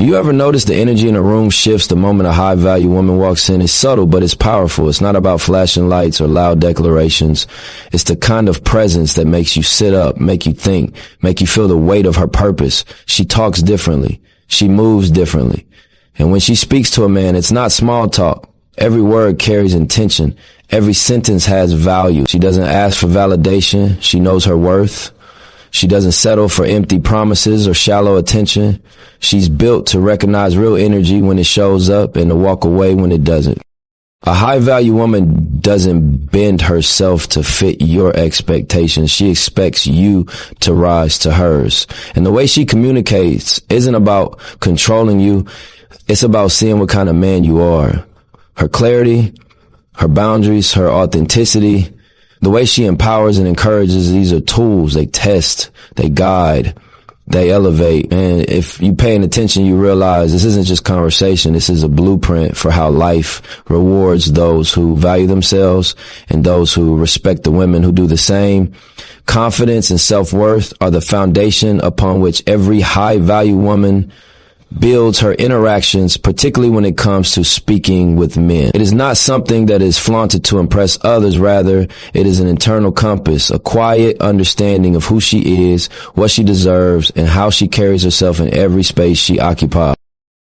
You ever notice the energy in a room shifts the moment a high-value woman walks in? It's subtle, but it's powerful. It's not about flashing lights or loud declarations. It's the kind of presence that makes you sit up, make you think, make you feel the weight of her purpose. She talks differently. She moves differently. And when she speaks to a man, it's not small talk. Every word carries intention. Every sentence has value. She doesn't ask for validation. She knows her worth. She doesn't settle for empty promises or shallow attention. She's built to recognize real energy when it shows up and to walk away when it doesn't. A high-value woman doesn't bend herself to fit your expectations. She expects you to rise to hers. And the way she communicates isn't about controlling you. It's about seeing what kind of man you are. Her clarity, her boundaries, her authenticity. The way she empowers and encourages, these are tools. They test, they guide, they elevate. And if you're paying attention, you realize this isn't just conversation. This is a blueprint for how life rewards those who value themselves and those who respect the women who do the same. Confidence and self-worth are the foundation upon which every high-value woman builds her interactions, particularly when it comes to speaking with men. It is not something that is flaunted to impress others. Rather, it is an internal compass, a quiet understanding of who she is, what she deserves, and how she carries herself in every space she occupies.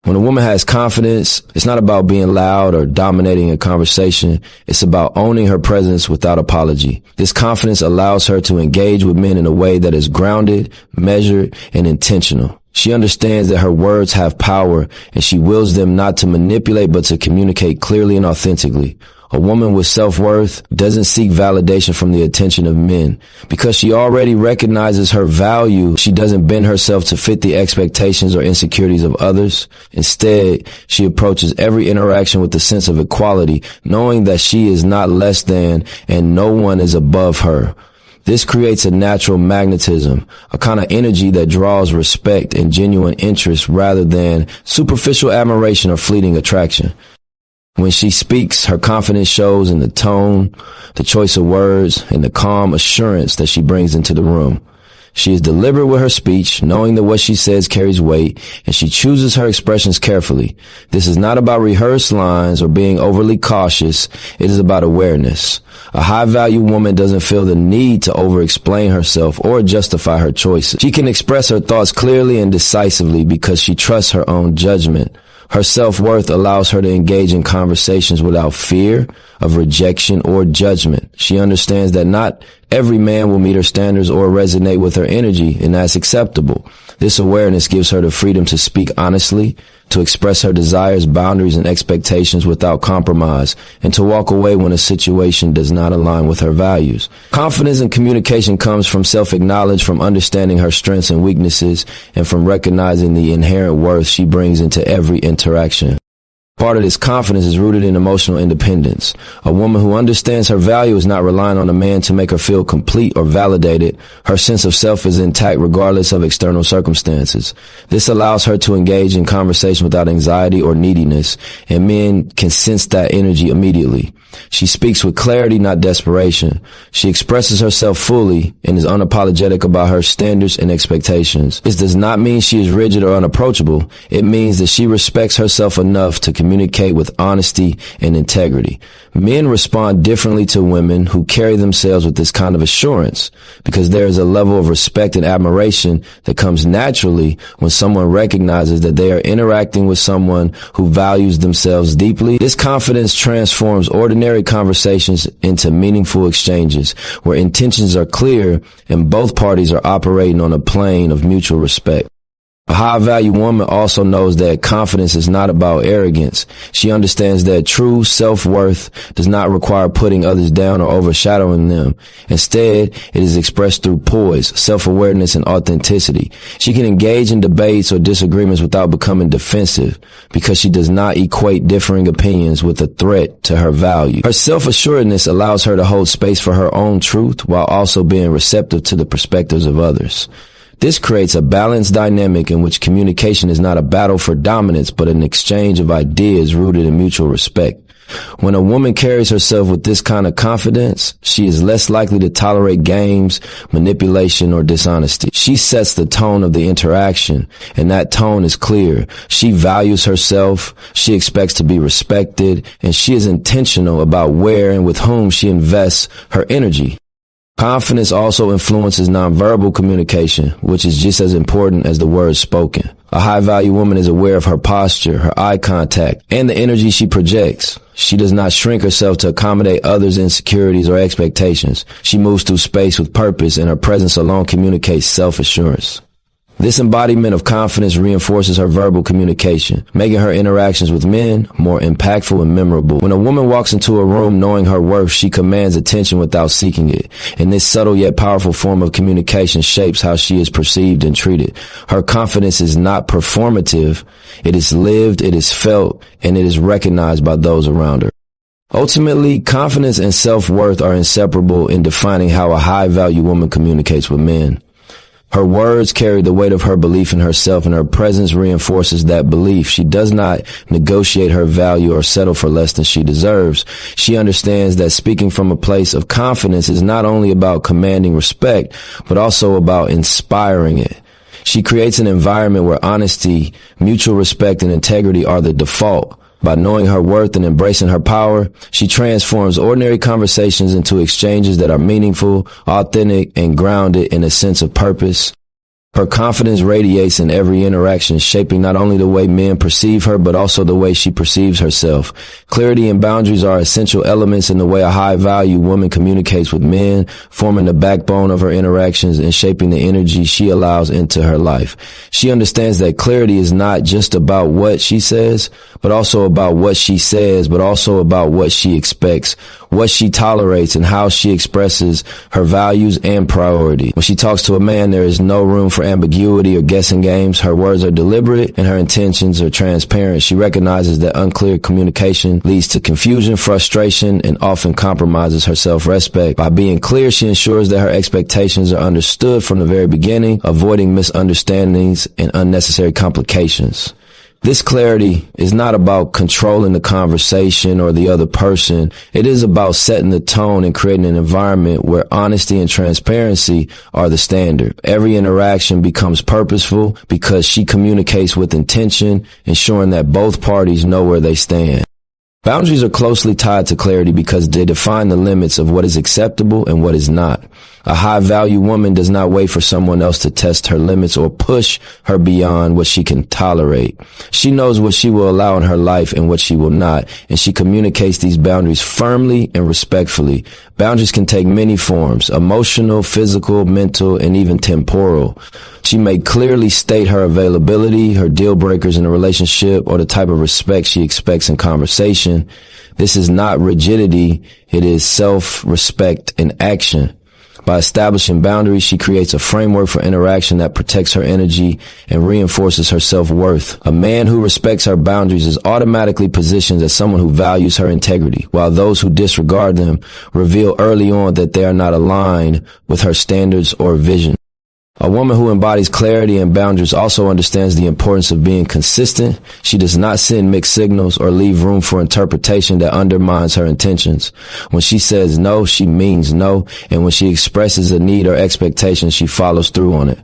When a woman has confidence, it's not about being loud or dominating a conversation. It's about owning her presence without apology. This confidence allows her to engage with men in a way that is grounded, measured, and intentional. She understands that her words have power, and she wills them not to manipulate but to communicate clearly and authentically. A woman with self-worth doesn't seek validation from the attention of men. Because she already recognizes her value, she doesn't bend herself to fit the expectations or insecurities of others. Instead, she approaches every interaction with a sense of equality, knowing that she is not less than and no one is above her. This creates a natural magnetism, a kind of energy that draws respect and genuine interest rather than superficial admiration or fleeting attraction. When she speaks, her confidence shows in the tone, the choice of words, and the calm assurance that she brings into the room. She is deliberate with her speech, knowing that what she says carries weight, and she chooses her expressions carefully. This is not about rehearsed lines or being overly cautious. It is about awareness. A high-value woman doesn't feel the need to over-explain herself or justify her choices. She can express her thoughts clearly and decisively because she trusts her own judgment. Her self-worth allows her to engage in conversations without fear of rejection or judgment. She understands that not every man will meet her standards or resonate with her energy, and that's acceptable. This awareness gives her the freedom to speak honestly, to express her desires, boundaries, and expectations without compromise, and to walk away when a situation does not align with her values. Confidence in communication comes from self-acknowledge, from understanding her strengths and weaknesses, and from recognizing the inherent worth she brings into every interaction. Part of this confidence is rooted in emotional independence. A woman who understands her value is not relying on a man to make her feel complete or validated. Her sense of self is intact regardless of external circumstances. This allows her to engage in conversation without anxiety or neediness, and men can sense that energy immediately. She speaks with clarity, not desperation. She expresses herself fully and is unapologetic about her standards and expectations. This does not mean she is rigid or unapproachable. It means that she respects herself enough to communicate with honesty and integrity. Men respond differently to women who carry themselves with this kind of assurance because there is a level of respect and admiration that comes naturally when someone recognizes that they are interacting with someone who values themselves deeply. This confidence transforms ordinary conversations into meaningful exchanges where intentions are clear and both parties are operating on a plane of mutual respect. A high-value woman also knows that confidence is not about arrogance. She understands that true self-worth does not require putting others down or overshadowing them. Instead, it is expressed through poise, self-awareness, and authenticity. She can engage in debates or disagreements without becoming defensive because she does not equate differing opinions with a threat to her value. Her self-assuredness allows her to hold space for her own truth while also being receptive to the perspectives of others. This creates a balanced dynamic in which communication is not a battle for dominance, but an exchange of ideas rooted in mutual respect. When a woman carries herself with this kind of confidence, she is less likely to tolerate games, manipulation, or dishonesty. She sets the tone of the interaction, and that tone is clear. She values herself, she expects to be respected, and she is intentional about where and with whom she invests her energy. Confidence also influences nonverbal communication, which is just as important as the words spoken. A high-value woman is aware of her posture, her eye contact, and the energy she projects. She does not shrink herself to accommodate others' insecurities or expectations. She moves through space with purpose, and her presence alone communicates self-assurance. This embodiment of confidence reinforces her verbal communication, making her interactions with men more impactful and memorable. When a woman walks into a room knowing her worth, she commands attention without seeking it. And this subtle yet powerful form of communication shapes how she is perceived and treated. Her confidence is not performative. It is lived, it is felt, and it is recognized by those around her. Ultimately, confidence and self-worth are inseparable in defining how a high-value woman communicates with men. Her words carry the weight of her belief in herself, and her presence reinforces that belief. She does not negotiate her value or settle for less than she deserves. She understands that speaking from a place of confidence is not only about commanding respect, but also about inspiring it. She creates an environment where honesty, mutual respect, and integrity are the default. By knowing her worth and embracing her power, she transforms ordinary conversations into exchanges that are meaningful, authentic, and grounded in a sense of purpose. Her confidence radiates in every interaction, shaping not only the way men perceive her, but also the way she perceives herself. Clarity and boundaries are essential elements in the way a high-value woman communicates with men, forming the backbone of her interactions and shaping the energy she allows into her life. She understands that clarity is not just about what she says, but also about what she says, but also about what she expects, what she tolerates, and how she expresses her values and priorities. When she talks to a man, there is no room for ambiguity or guessing games. Her words are deliberate and her intentions are transparent. She recognizes that unclear communication leads to confusion, frustration, and often compromises her self-respect. By being clear, she ensures that her expectations are understood from the very beginning, avoiding misunderstandings and unnecessary complications. This clarity is not about controlling the conversation or the other person. It is about setting the tone and creating an environment where honesty and transparency are the standard. Every interaction becomes purposeful because she communicates with intention, ensuring that both parties know where they stand. Boundaries are closely tied to clarity because they define the limits of what is acceptable and what is not. A high-value woman does not wait for someone else to test her limits or push her beyond what she can tolerate. She knows what she will allow in her life and what she will not, and she communicates these boundaries firmly and respectfully. Boundaries can take many forms: emotional, physical, mental, and even temporal. She may clearly state her availability, her deal breakers in a relationship, or the type of respect she expects in conversation. This is not rigidity, it is self-respect in action. By establishing boundaries, she creates a framework for interaction that protects her energy and reinforces her self-worth. A man who respects her boundaries is automatically positioned as someone who values her integrity, while those who disregard them reveal early on that they are not aligned with her standards or vision. A woman who embodies clarity and boundaries also understands the importance of being consistent. She does not send mixed signals or leave room for interpretation that undermines her intentions. When she says no, she means no, and when she expresses a need or expectation, she follows through on it.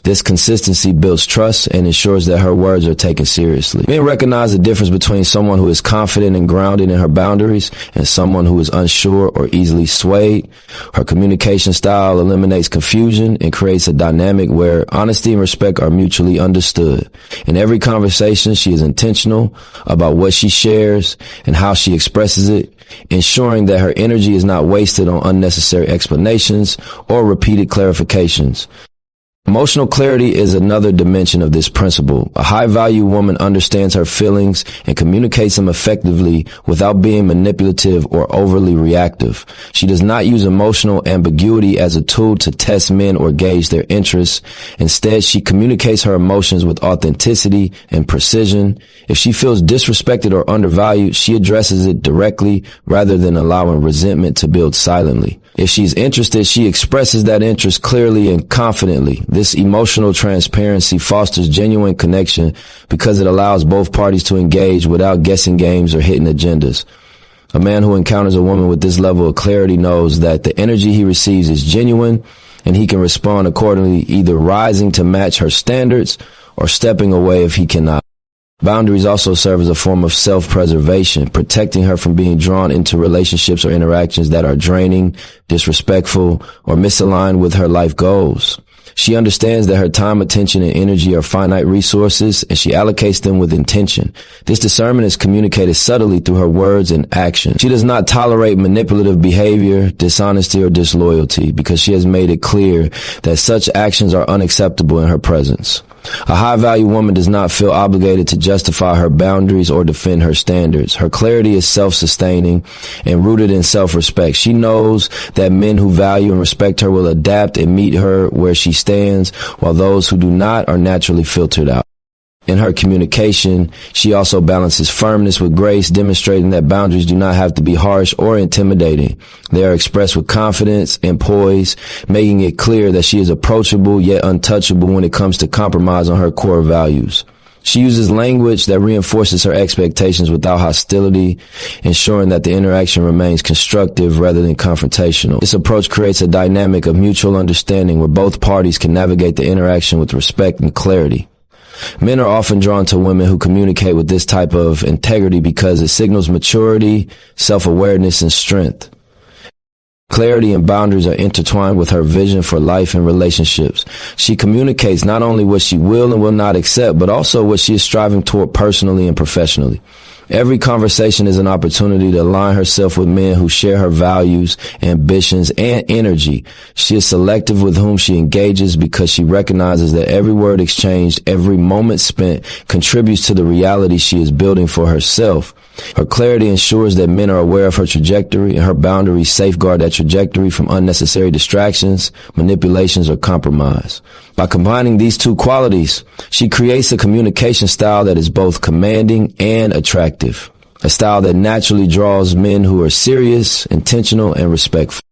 This consistency builds trust and ensures that her words are taken seriously. Men recognize the difference between someone who is confident and grounded in her boundaries and someone who is unsure or easily swayed. Her communication style eliminates confusion and creates a dynamic where honesty and respect are mutually understood. In every conversation, she is intentional about what she shares and how she expresses it, ensuring that her energy is not wasted on unnecessary explanations or repeated clarifications. Emotional clarity is another dimension of this principle. A high-value woman understands her feelings and communicates them effectively without being manipulative or overly reactive. She does not use emotional ambiguity as a tool to test men or gauge their interests. Instead, she communicates her emotions with authenticity and precision. If she feels disrespected or undervalued, she addresses it directly rather than allowing resentment to build silently. If she's interested, she expresses that interest clearly and confidently. This emotional transparency fosters genuine connection because it allows both parties to engage without guessing games or hidden agendas. A man who encounters a woman with this level of clarity knows that the energy he receives is genuine, and he can respond accordingly, either rising to match her standards or stepping away if he cannot. Boundaries also serve as a form of self-preservation, protecting her from being drawn into relationships or interactions that are draining, disrespectful, or misaligned with her life goals. She understands that her time, attention, and energy are finite resources, and she allocates them with intention. This discernment is communicated subtly through her words and actions. She does not tolerate manipulative behavior, dishonesty, or disloyalty because she has made it clear that such actions are unacceptable in her presence. A high-value woman does not feel obligated to justify her boundaries or defend her standards. Her clarity is self-sustaining and rooted in self-respect. She knows that men who value and respect her will adapt and meet her where she stands, while those who do not are naturally filtered out. In her communication, she also balances firmness with grace, demonstrating that boundaries do not have to be harsh or intimidating. They are expressed with confidence and poise, making it clear that she is approachable yet untouchable when it comes to compromise on her core values. She uses language that reinforces her expectations without hostility, ensuring that the interaction remains constructive rather than confrontational. This approach creates a dynamic of mutual understanding where both parties can navigate the interaction with respect and clarity. Men are often drawn to women who communicate with this type of integrity because it signals maturity, self-awareness, and strength. Clarity and boundaries are intertwined with her vision for life and relationships. She communicates not only what she will and will not accept, but also what she is striving toward personally and professionally. Every conversation is an opportunity to align herself with men who share her values, ambitions, and energy. She is selective with whom she engages because she recognizes that every word exchanged, every moment spent contributes to the reality she is building for herself. Her clarity ensures that men are aware of her trajectory, and her boundaries safeguard that trajectory from unnecessary distractions, manipulations, or compromise. By combining these two qualities, she creates a communication style that is both commanding and attractive, a style that naturally draws men who are serious, intentional, and respectful.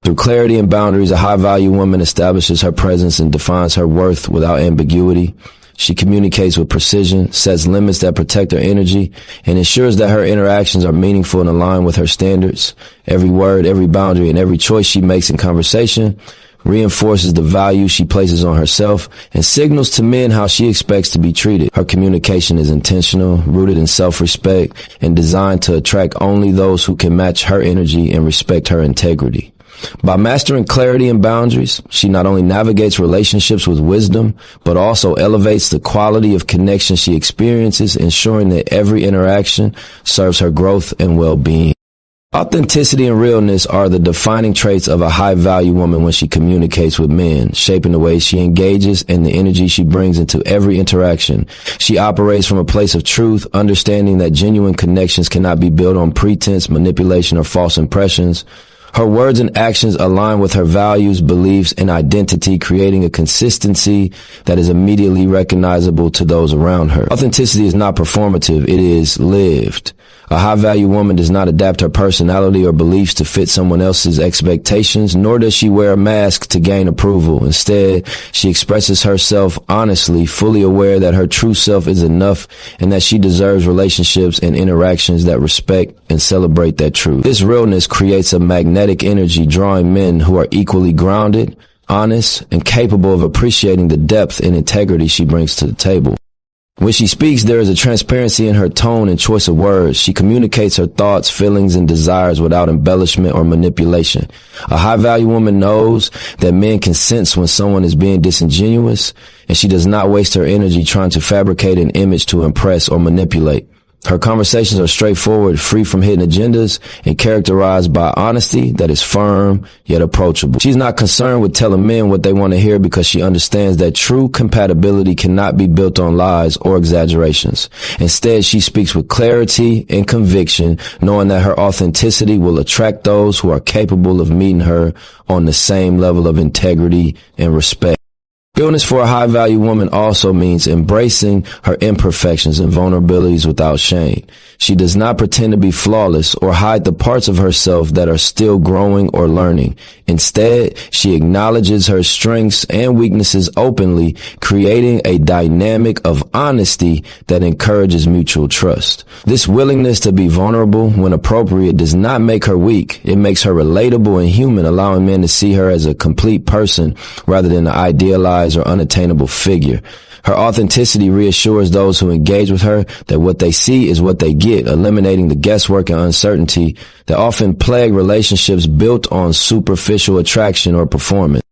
Through clarity and boundaries, a high-value woman establishes her presence and defines her worth without ambiguity. She communicates with precision, sets limits that protect her energy, and ensures that her interactions are meaningful and aligned with her standards. Every word, every boundary, and every choice she makes in conversation reinforces the value she places on herself and signals to men how she expects to be treated. Her communication is intentional, rooted in self-respect, and designed to attract only those who can match her energy and respect her integrity. By mastering clarity and boundaries, she not only navigates relationships with wisdom, but also elevates the quality of connection she experiences, ensuring that every interaction serves her growth and well-being. Authenticity and realness are the defining traits of a high-value woman when she communicates with men, shaping the way she engages and the energy she brings into every interaction. She operates from a place of truth, understanding that genuine connections cannot be built on pretense, manipulation, or false impressions. Her words and actions align with her values, beliefs, and identity, creating a consistency that is immediately recognizable to those around her. Authenticity is not performative, it is lived. A high-value woman does not adapt her personality or beliefs to fit someone else's expectations, nor does she wear a mask to gain approval. Instead, she expresses herself honestly, fully aware that her true self is enough and that she deserves relationships and interactions that respect and celebrate that truth. This realness creates a magnetic energy, drawing men who are equally grounded, honest, and capable of appreciating the depth and integrity she brings to the table. When she speaks, there is a transparency in her tone and choice of words. She communicates her thoughts, feelings, and desires without embellishment or manipulation. A high-value woman knows that men can sense when someone is being disingenuous, and she does not waste her energy trying to fabricate an image to impress or manipulate. Her conversations are straightforward, free from hidden agendas, and characterized by honesty that is firm yet approachable. She's not concerned with telling men what they want to hear because she understands that true compatibility cannot be built on lies or exaggerations. Instead, she speaks with clarity and conviction, knowing that her authenticity will attract those who are capable of meeting her on the same level of integrity and respect. Realness for a high-value woman also means embracing her imperfections and vulnerabilities without shame. She does not pretend to be flawless or hide the parts of herself that are still growing or learning. Instead, she acknowledges her strengths and weaknesses openly, creating a dynamic of honesty that encourages mutual trust. This willingness to be vulnerable when appropriate does not make her weak. It makes her relatable and human, allowing men to see her as a complete person rather than an idealized or unattainable figure. Her authenticity reassures those who engage with her that what they see is what they get, eliminating the guesswork and uncertainty that often plague relationships built on superficial attraction or performance.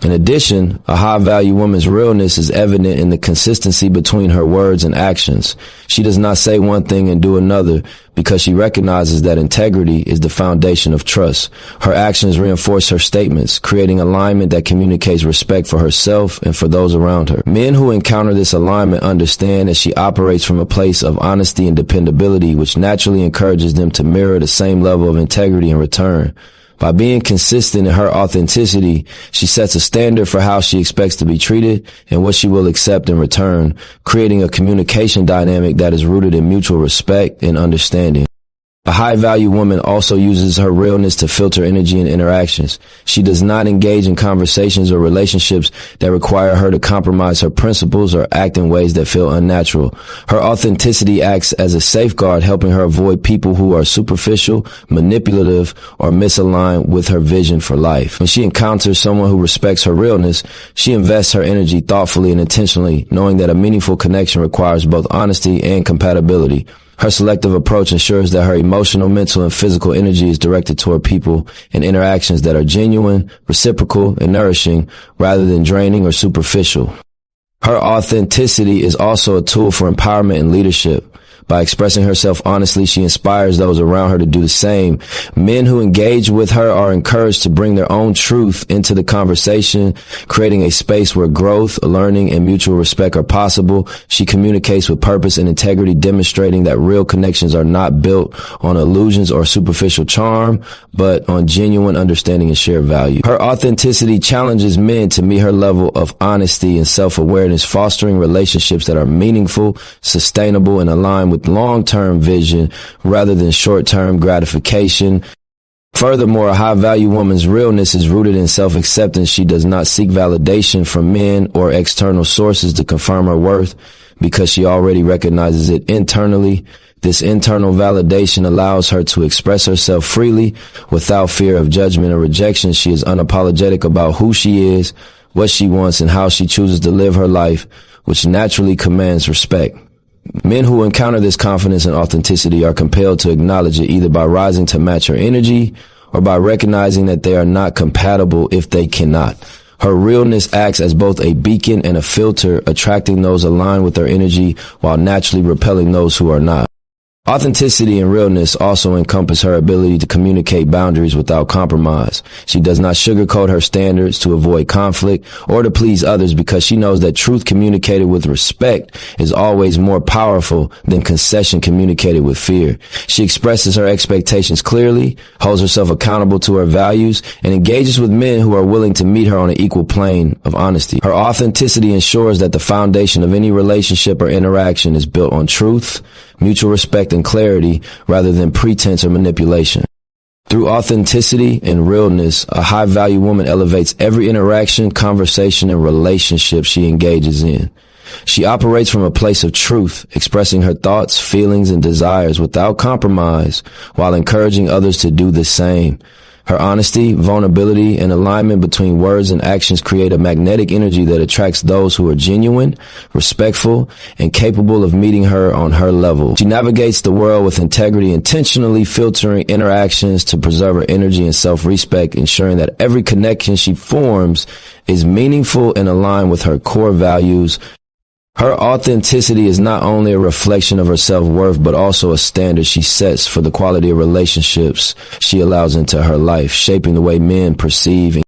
In addition, a high-value woman's realness is evident in the consistency between her words and actions. She does not say one thing and do another because she recognizes that integrity is the foundation of trust. Her actions reinforce her statements, creating alignment that communicates respect for herself and for those around her. Men who encounter this alignment understand that she operates from a place of honesty and dependability, which naturally encourages them to mirror the same level of integrity in return. By being consistent in her authenticity, she sets a standard for how she expects to be treated and what she will accept in return, creating a communication dynamic that is rooted in mutual respect and understanding. A high-value woman also uses her realness to filter energy and interactions. She does not engage in conversations or relationships that require her to compromise her principles or act in ways that feel unnatural. Her authenticity acts as a safeguard, helping her avoid people who are superficial, manipulative, or misaligned with her vision for life. When she encounters someone who respects her realness, she invests her energy thoughtfully and intentionally, knowing that a meaningful connection requires both honesty and compatibility. Her selective approach ensures that her emotional, mental, and physical energy is directed toward people and interactions that are genuine, reciprocal, and nourishing, rather than draining or superficial. Her authenticity is also a tool for empowerment and leadership. By expressing herself honestly, she inspires those around her to do the same. Men who engage with her are encouraged to bring their own truth into the conversation, creating a space where growth, learning, and mutual respect are possible. She communicates with purpose and integrity, demonstrating that real connections are not built on illusions or superficial charm, but on genuine understanding and shared value. Her authenticity challenges men to meet her level of honesty and self-awareness, fostering relationships that are meaningful, sustainable, and aligned with long-term vision rather than short-term gratification. Furthermore, a high-value woman's realness is rooted in self-acceptance. She does not seek validation from men or external sources to confirm her worth because she already recognizes it internally. This internal validation allows her to express herself freely without fear of judgment or rejection. She is unapologetic about who she is, what she wants, and how she chooses to live her life, which naturally commands respect. Men who encounter this confidence and authenticity are compelled to acknowledge it, either by rising to match her energy or by recognizing that they are not compatible if they cannot. Her realness acts as both a beacon and a filter, attracting those aligned with her energy while naturally repelling those who are not. Authenticity and realness also encompass her ability to communicate boundaries without compromise. She does not sugarcoat her standards to avoid conflict or to please others because she knows that truth communicated with respect is always more powerful than concession communicated with fear. She expresses her expectations clearly, holds herself accountable to her values, and engages with men who are willing to meet her on an equal plane of honesty. Her authenticity ensures that the foundation of any relationship or interaction is built on truth, mutual respect, and clarity rather than pretense or manipulation. Through authenticity and realness, a high-value woman elevates every interaction, conversation, and relationship she engages in. She operates from a place of truth, expressing her thoughts, feelings, and desires without compromise, while encouraging others to do the same. Her honesty, vulnerability, and alignment between words and actions create a magnetic energy that attracts those who are genuine, respectful, and capable of meeting her on her level. She navigates the world with integrity, intentionally filtering interactions to preserve her energy and self-respect, ensuring that every connection she forms is meaningful and aligned with her core values. Her authenticity is not only a reflection of her self-worth, but also a standard she sets for the quality of relationships she allows into her life, shaping the way men perceive and